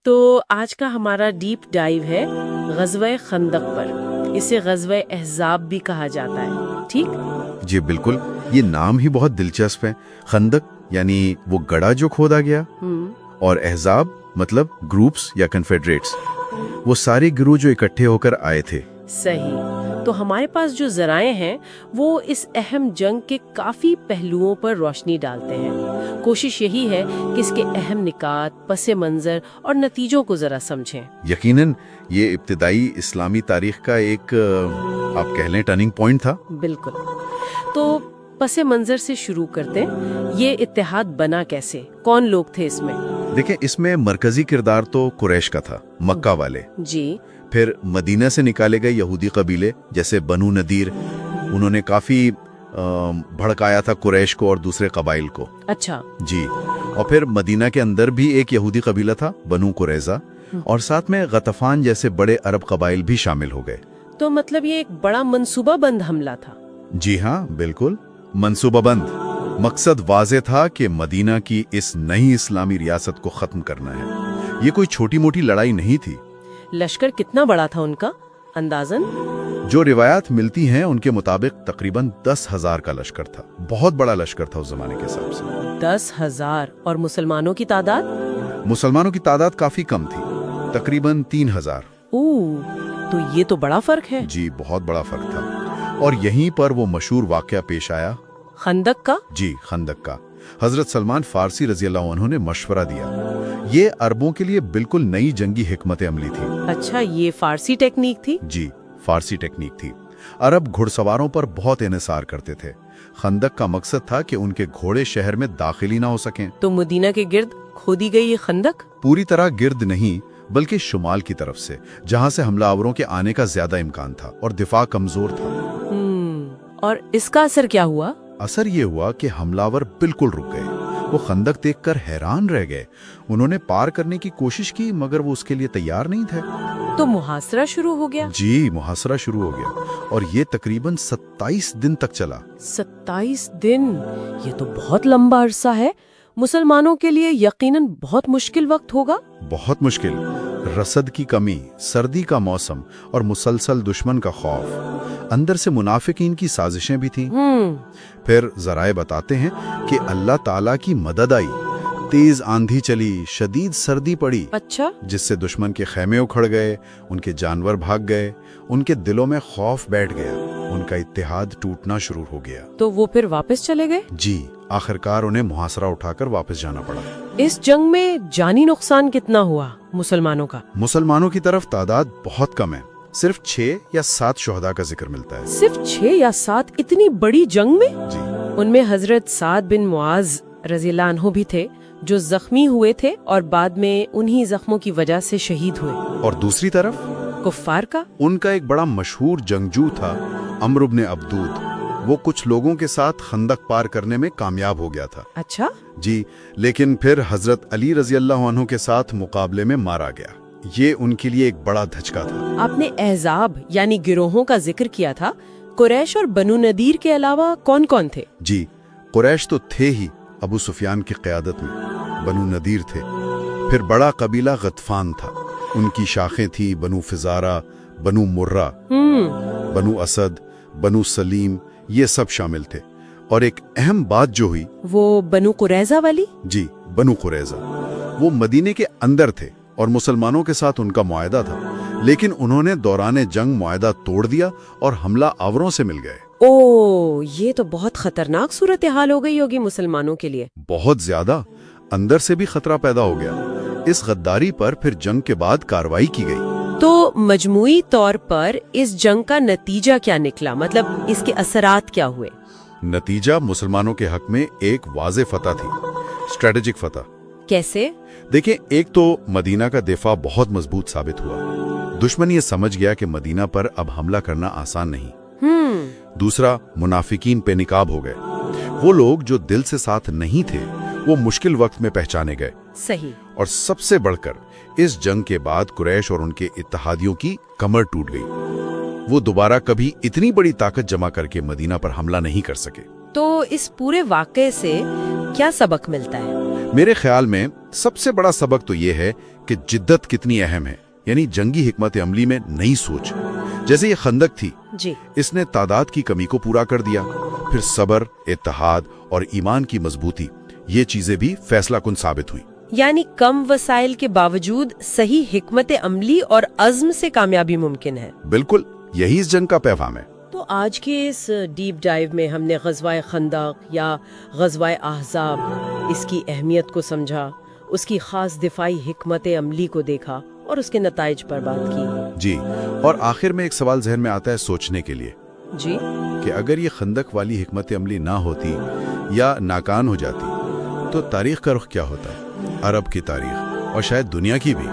تو آج کا ہمارا ڈیپ ڈائیو ہے غزوہ خندق پر. اسے غزوہ احزاب بھی کہا جاتا ہے. ٹھیک جی بالکل، یہ نام ہی بہت دلچسپ ہے. خندق یعنی وہ گڑھا جو کھودا گیا، اور احزاب مطلب گروپس یا کنفیڈریٹس، وہ سارے گروہ جو اکٹھے ہو کر آئے تھے. صحیح. تو ہمارے پاس جو ذرائع ہیں وہ اس اہم جنگ کے کافی پہلوؤں پر روشنی ڈالتے ہیں. کوشش یہی ہے کہ اس کے اہم نکات، پس منظر اور نتیجوں کو ذرا سمجھیں. یقیناً یہ ابتدائی اسلامی تاریخ کا ایک آپ کہہ لیں ٹرننگ پوائنٹ تھا. بالکل. تو پس منظر سے شروع کرتے ہیں. یہ اتحاد بنا کیسے؟ کون لوگ تھے اس میں؟ دیکھیں، اس میں مرکزی کردار تو قریش کا تھا، مکہ والے. جی. پھر مدینہ سے نکالے گئے یہودی قبیلے جیسے بنو نذیر، انہوں نے کافی بھڑکایا تھا قریش کو اور دوسرے قبائل کو. اچھا. جی. اور پھر مدینہ کے اندر بھی ایک یہودی قبیلہ تھا، بنو قریظہ، اور ساتھ میں غطفان جیسے بڑے عرب قبائل بھی شامل ہو گئے. تو مطلب یہ ایک بڑا منصوبہ بند حملہ تھا. جی ہاں بالکل، منصوبہ بند. مقصد واضح تھا کہ مدینہ کی اس نئی اسلامی ریاست کو ختم کرنا ہے. یہ کوئی چھوٹی موٹی لڑائی نہیں تھی. لشکر کتنا بڑا تھا ان کا اندازاً؟ جو روایات ملتی ہیں ان کے مطابق تقریباً 10,000 کا لشکر تھا. بہت بڑا لشکر تھا اس زمانے کے حساب سے. 10,000. اور مسلمانوں کی تعداد؟ مسلمانوں کی تعداد کافی کم تھی، تقریباً 3,000. تو یہ تو بڑا فرق ہے. جی بہت بڑا فرق تھا. اور یہیں پر وہ مشہور واقعہ پیش آیا، خندق کا. جی خندق کا. حضرت سلمان فارسی رضی اللہ عنہ نے مشورہ دیا. یہ عربوں کے لیے بالکل نئی جنگی حکمت عملی تھی. اچھا، یہ فارسی ٹیکنیک تھی؟ جی فارسی ٹیکنیک تھی. عرب گھڑ سواروں پر بہت انحصار کرتے تھے. خندق کا مقصد تھا کہ ان کے گھوڑے شہر میں داخل ہی نہ ہو سکیں. تو مدینہ کے گرد کھودی گئی یہ خندق؟ پوری طرح گرد نہیں، بلکہ شمال کی طرف سے، جہاں سے حملہ آوروں کے آنے کا زیادہ امکان تھا اور دفاع کمزور تھا. اور اس کا اثر کیا ہوا؟ اثر یہ ہوا کہ حملہ آور بالکل رک گئے. وہ خندق دیکھ کر حیران رہ گئے. انہوں نے پار کرنے کی کوشش کی مگر وہ اس کے لیے تیار نہیں تھے. تو محاصرہ شروع ہو گیا؟ جی محاصرہ شروع ہو گیا، اور یہ تقریباً 27 دن تک چلا. 27 دن؟ یہ تو بہت لمبا عرصہ ہے. مسلمانوں کے لیے یقیناً بہت مشکل وقت ہوگا. بہت مشکل. رسد کی کمی، سردی کا موسم اور مسلسل دشمن کا خوف. اندر سے منافقین کی سازشیں بھی تھیں. پھر ذرائع بتاتے ہیں کہ اللہ تعالیٰ کی مدد آئی. تیز آندھی چلی، شدید سردی پڑی. اچھا. جس سے دشمن کے خیمے اکھڑ گئے، ان کے جانور بھاگ گئے، ان کے دلوں میں خوف بیٹھ گیا، ان کا اتحاد ٹوٹنا شروع ہو گیا. تو وہ پھر واپس چلے گئے؟ جی آخرکار انہیں محاصرہ اٹھا کر واپس جانا پڑا. اس جنگ میں جانی نقصان کتنا ہوا مسلمانوں کا؟ مسلمانوں کی طرف تعداد بہت کم ہے. صرف 6 یا 7 شہداء کا ذکر ملتا ہے. صرف 6 یا 7؟ اتنی بڑی جنگ میں؟ جی. ان میں حضرت سعد بن معاذ رضی اللہ عنہ بھی تھے جو زخمی ہوئے تھے اور بعد میں انہی زخموں کی وجہ سے شہید ہوئے. اور دوسری طرف کفار کا؟ ان کا ایک بڑا مشہور جنگجو تھا عمرو بن عبدود. وہ کچھ لوگوں کے ساتھ خندق پار کرنے میں کامیاب ہو گیا تھا. اچھا. جی لیکن پھر حضرت علی رضی اللہ عنہ کے ساتھ مقابلے میں مارا گیا. یہ ان کے لیے ایک بڑا دھچکا تھا. آپ نے احزاب یعنی گروہوں کا ذکر کیا تھا. قریش اور بنو نذیر کے علاوہ کون کون تھے؟ جی قریش تو تھے ہی ابو سفیان کی قیادت میں. بنو نذیر تھے. پھر بڑا قبیلہ غطفان تھا. ان کی شاخیں تھی بنو فزارہ، بنو مرہ، بنو اسد، بنو سلیم، یہ سب شامل تھے. اور ایک اہم بات جو ہوئی وہ بنو قریظہ والی؟ جی بنو قریظہ. وہ مدینے کے اندر تھے اور مسلمانوں کے ساتھ ان کا معاہدہ تھا، لیکن انہوں نے دوران جنگ معاہدہ توڑ دیا اور حملہ آوروں سے مل گئے. یہ تو بہت خطرناک صورتحال ہو گئی ہوگی مسلمانوں کے لیے. بہت زیادہ. اندر سے بھی خطرہ پیدا ہو گیا. اس غداری پر پھر جنگ کے بعد کارروائی کی گئی. تو مجموعی طور پر اس جنگ کا نتیجہ کیا نکلا؟ مطلب اس کے اثرات کیا ہوئے؟ نتیجہ مسلمانوں کے حق میں ایک واضح فتح تھی، اسٹریٹجک فتح. کیسے؟ دیکھیں، ایک تو مدینہ کا دفاع بہت مضبوط ثابت ہوا. دشمن یہ سمجھ گیا کہ مدینہ پر اب حملہ کرنا آسان نہیں. دوسرا، منافقین بے نقاب ہو گئے. وہ لوگ جو دل سے ساتھ نہیں تھے وہ مشکل وقت میں پہچانے گئے. صحیح. اور سب سے بڑھ کر اس جنگ کے بعد قریش اور ان کے اتحادیوں کی کمر ٹوٹ گئی. وہ دوبارہ کبھی اتنی بڑی طاقت جمع کر کے مدینہ پر حملہ نہیں کر سکے. تو اس پورے واقعے سے کیا سبق ملتا ہے؟ میرے خیال میں سب سے بڑا سبق تو یہ ہے کہ جدت کتنی اہم ہے، یعنی جنگی حکمت عملی میں نئی سوچ. جیسے یہ خندق تھی، جی اس نے تعداد کی کمی کو پورا کر دیا. پھر صبر، اتحاد اور ایمان کی مضبوطی، یہ چیزیں بھی فیصلہ کن ثابت ہوئی. یعنی کم وسائل کے باوجود صحیح حکمت عملی اور عزم سے کامیابی ممکن ہے. بالکل، یہی اس جنگ کا پیغام ہے. تو آج کے اس ڈیپ ڈائیو میں ہم نے غزوہ خندق یا غزوہ احزاب، اس کی اہمیت کو سمجھا، اس کی خاص دفاعی حکمت عملی کو دیکھا اور اس کے نتائج پر بات کی. جی، اور آخر میں ایک سوال ذہن میں آتا ہے سوچنے کے لیے. جی، کہ اگر یہ خندق والی حکمت عملی نہ ہوتی یا ناکام ہو جاتی تو تاریخ کا رخ کیا ہوتا؟ عرب کی تاریخ اور شاید دنیا کی بھی.